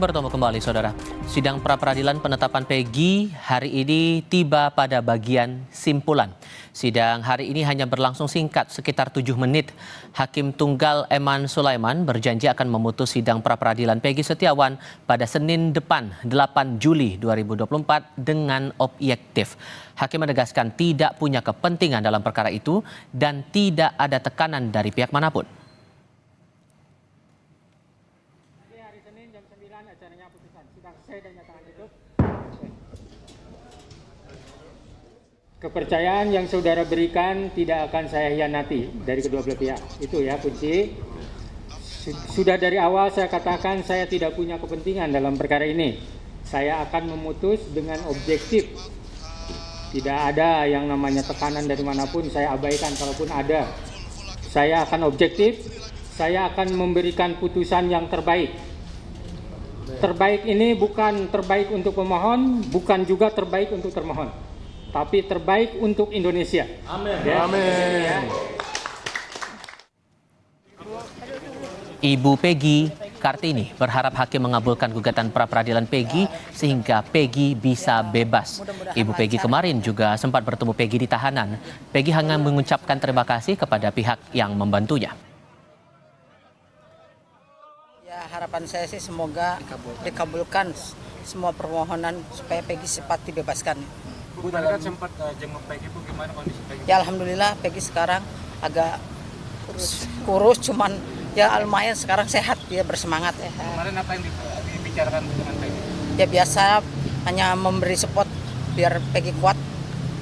Bertemu kembali, Saudara. Sidang pra-peradilan penetapan Peggy hari ini tiba pada bagian simpulan. Sidang hari ini hanya berlangsung singkat, sekitar 7 menit. Hakim Tunggal Eman Sulaiman berjanji akan memutus sidang pra-peradilan Peggy Setiawan pada Senin depan, 8 Juli 2024 dengan objektif. Hakim menegaskan tidak punya kepentingan dalam perkara itu dan tidak ada tekanan dari pihak manapun. Acaranya putusan sidang selesai dan nyatakan tutup. Kepercayaan yang saudara berikan tidak akan saya hianati dari kedua belah pihak. Itu ya kunci. Sudah dari awal saya katakan saya tidak punya kepentingan dalam perkara ini. Saya akan memutus dengan objektif. Tidak ada yang namanya tekanan dari manapun, saya abaikan kalaupun ada. Saya akan objektif, saya akan memberikan putusan yang terbaik. Terbaik ini bukan terbaik untuk pemohon, bukan juga terbaik untuk termohon, tapi terbaik untuk Indonesia. Amin. Ya. Amin. Ya. Ibu Peggy Kartini berharap hakim mengabulkan gugatan pra-peradilan Peggy sehingga Peggy bisa bebas. Ibu Peggy kemarin juga sempat bertemu Peggy di tahanan. Peggy hanya mengucapkan terima kasih kepada pihak yang membantunya. Ya, harapan saya sih semoga dikabulkan semua permohonan supaya Peggy cepat dibebaskan. Bu, tadi kan sempat jenguk Peggy, Bu, gimana kondisi Peggy? Ya alhamdulillah Peggy sekarang agak kurus cuman ya lumayan sekarang sehat, dia bersemangat ya. Kemarin apa yang dibicarakan dengan Peggy? Ya biasa hanya memberi support biar Peggy kuat,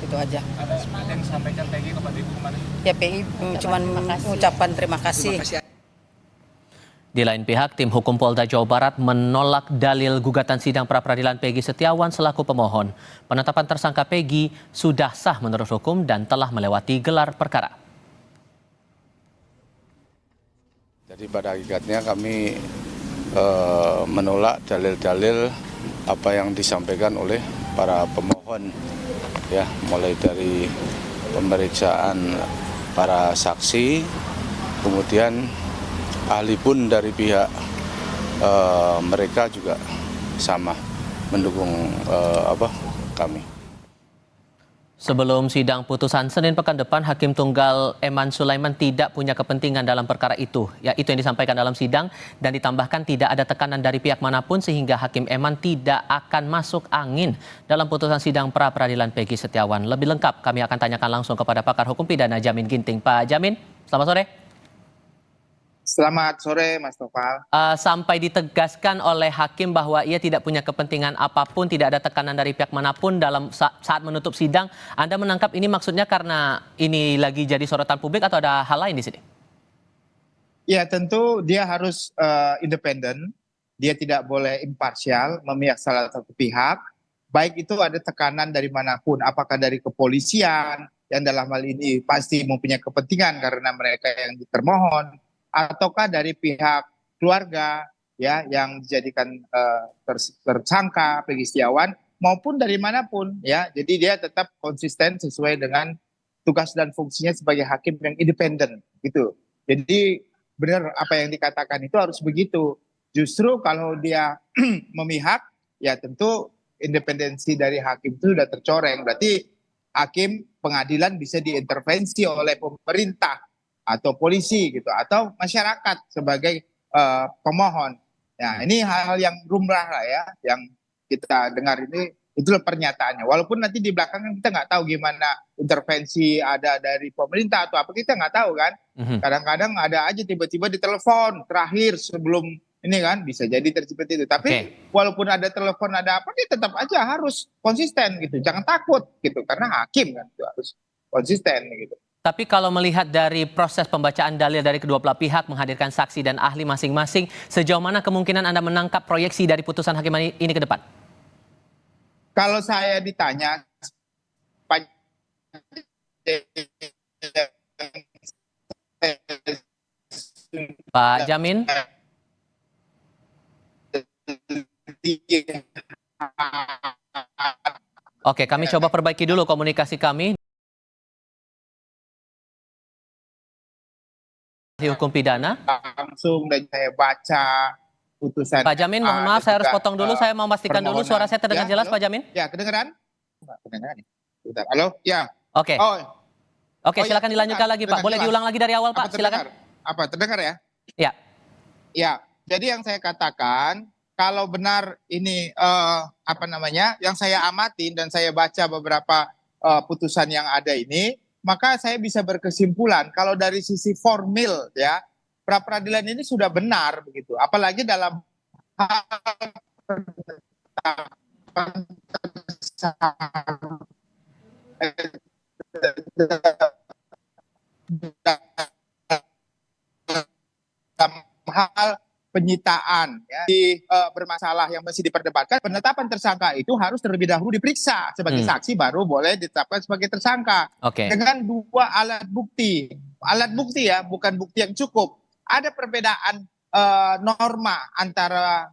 itu aja. Ada yang disampaikan Peggy kepada Ibu kemarin? Ya Peggy cuman mengucapkan terima kasih. Di lain pihak, tim hukum Polda Jawa Barat menolak dalil gugatan sidang pra-peradilan Peggy Setiawan selaku pemohon. Penetapan tersangka Peggy sudah sah menurut hukum dan telah melewati gelar perkara. Jadi pada hakikatnya kami menolak dalil-dalil apa yang disampaikan oleh para pemohon, ya, mulai dari pemeriksaan para saksi, kemudian ahli pun dari pihak mereka juga sama mendukung kami. Sebelum sidang putusan Senin pekan depan, Hakim Tunggal Eman Sulaiman tidak punya kepentingan dalam perkara itu. Ya, itu yang disampaikan dalam sidang dan ditambahkan tidak ada tekanan dari pihak manapun sehingga Hakim Eman tidak akan masuk angin dalam putusan sidang pra-peradilan Peggy Setiawan. Lebih lengkap kami akan tanyakan langsung kepada pakar hukum pidana Jamin Ginting. Pak Jamin, selamat sore. Selamat sore, Mas Topal. Sampai ditegaskan oleh hakim bahwa ia tidak punya kepentingan apapun, tidak ada tekanan dari pihak manapun dalam saat menutup sidang. Anda menangkap ini maksudnya karena ini lagi jadi sorotan publik atau ada hal lain di sini? Ya, tentu dia harus independen. Dia tidak boleh imparsial, memihak salah satu pihak. Baik itu ada tekanan dari manapun, apakah dari kepolisian yang dalam hal ini pasti mempunyai kepentingan karena mereka yang termohon, ataukah dari pihak keluarga ya yang dijadikan tersangka Peggy Setiawan maupun dari manapun ya. Jadi dia tetap konsisten sesuai dengan tugas dan fungsinya sebagai hakim yang independen gitu. Jadi benar apa yang dikatakan itu harus begitu. Justru kalau dia memihak ya tentu independensi dari hakim itu sudah tercoreng. Berarti hakim pengadilan bisa diintervensi oleh pemerintah atau polisi gitu atau masyarakat sebagai pemohon. Ya, ini hal-hal yang lumrah lah ya yang kita dengar ini, itulah pernyataannya. Walaupun nanti di belakang kita nggak tahu gimana intervensi ada dari pemerintah atau apa, kita nggak tahu kan. Kadang-kadang ada aja tiba-tiba ditelepon terakhir sebelum ini kan, bisa jadi seperti itu. Tapi walaupun ada telepon ada apa, dia tetap aja harus konsisten gitu. Jangan takut gitu karena hakim kan itu harus konsisten gitu. Tapi kalau melihat dari proses pembacaan dalil dari kedua belah pihak, menghadirkan saksi dan ahli masing-masing, sejauh mana kemungkinan Anda menangkap proyeksi dari putusan hakim ini ke depan? Kalau saya ditanya, Pak Jamin? Oke, kami coba perbaiki dulu komunikasi kami. Hukum pidana langsung dan saya baca putusan. Pak Jamin, mohon maaf saya harus potong dulu. Saya mau memastikan dulu suara saya terdengar jelas, halo? Pak Jamin. Ya, kedengeran? Nggak kedengeran. Bentar. Halo? Ya. Oke. Oke, Oh, ya, silakan dilanjutkan lagi, Pak. Boleh jelas. diulang lagi dari awal, Pak? Silakan. Apa terdengar ya? Ya. Ya. Jadi yang saya katakan, kalau benar ini yang saya amatin dan saya baca beberapa putusan yang ada ini, maka saya bisa berkesimpulan kalau dari sisi formil ya, pra peradilan ini sudah benar begitu. Apalagi dalam hal dalam hal penyitaan ya, bermasalah yang masih diperdebatkan, penetapan tersangka itu harus terlebih dahulu diperiksa sebagai saksi, baru boleh ditetapkan sebagai tersangka. Dengan 2 alat bukti ya, bukan bukti yang cukup. Ada perbedaan norma antara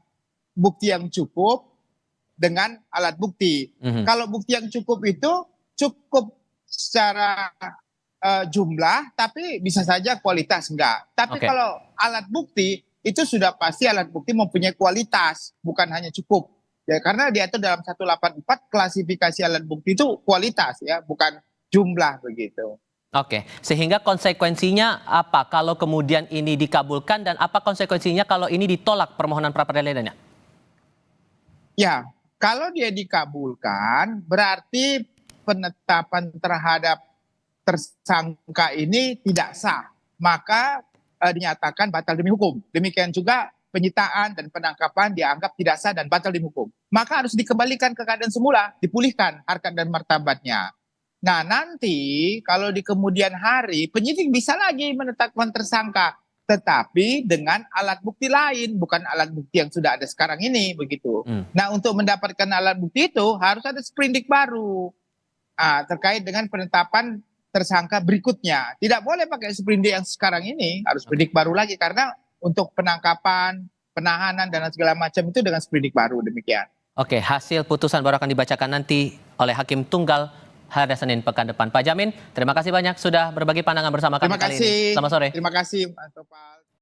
bukti yang cukup dengan alat bukti. Kalau bukti yang cukup itu cukup secara jumlah, tapi bisa saja kualitas enggak. Tapi kalau alat bukti itu sudah pasti alat bukti mempunyai kualitas, bukan hanya cukup. Ya, karena diatur dalam 184 klasifikasi alat bukti itu kualitas ya, bukan jumlah begitu. Oke, sehingga konsekuensinya apa kalau kemudian ini dikabulkan dan apa konsekuensinya kalau ini ditolak permohonan pra peradilannya? Ya, kalau dia dikabulkan berarti penetapan terhadap tersangka ini tidak sah. Maka dinyatakan batal demi hukum. Demikian juga penyitaan dan penangkapan dianggap tidak sah dan batal demi hukum. Maka harus dikembalikan ke keadaan semula, dipulihkan harkat dan martabatnya. Nah, nanti kalau di kemudian hari penyidik bisa lagi menetapkan tersangka, tetapi dengan alat bukti lain, bukan alat bukti yang sudah ada sekarang ini begitu. Nah, untuk mendapatkan alat bukti itu harus ada sprindik baru terkait dengan penetapan tersangka berikutnya. Tidak boleh pakai sprindik yang sekarang ini, harus sprindik baru lagi karena untuk penangkapan, penahanan dan segala macam itu dengan sprindik baru, demikian. Oke, hasil putusan baru akan dibacakan nanti oleh Hakim Tunggal pada Senin pekan depan. Pak Jamin, terima kasih banyak sudah berbagi pandangan bersama kami kali ini. Selamat sore. Terima kasih, Mas Topal.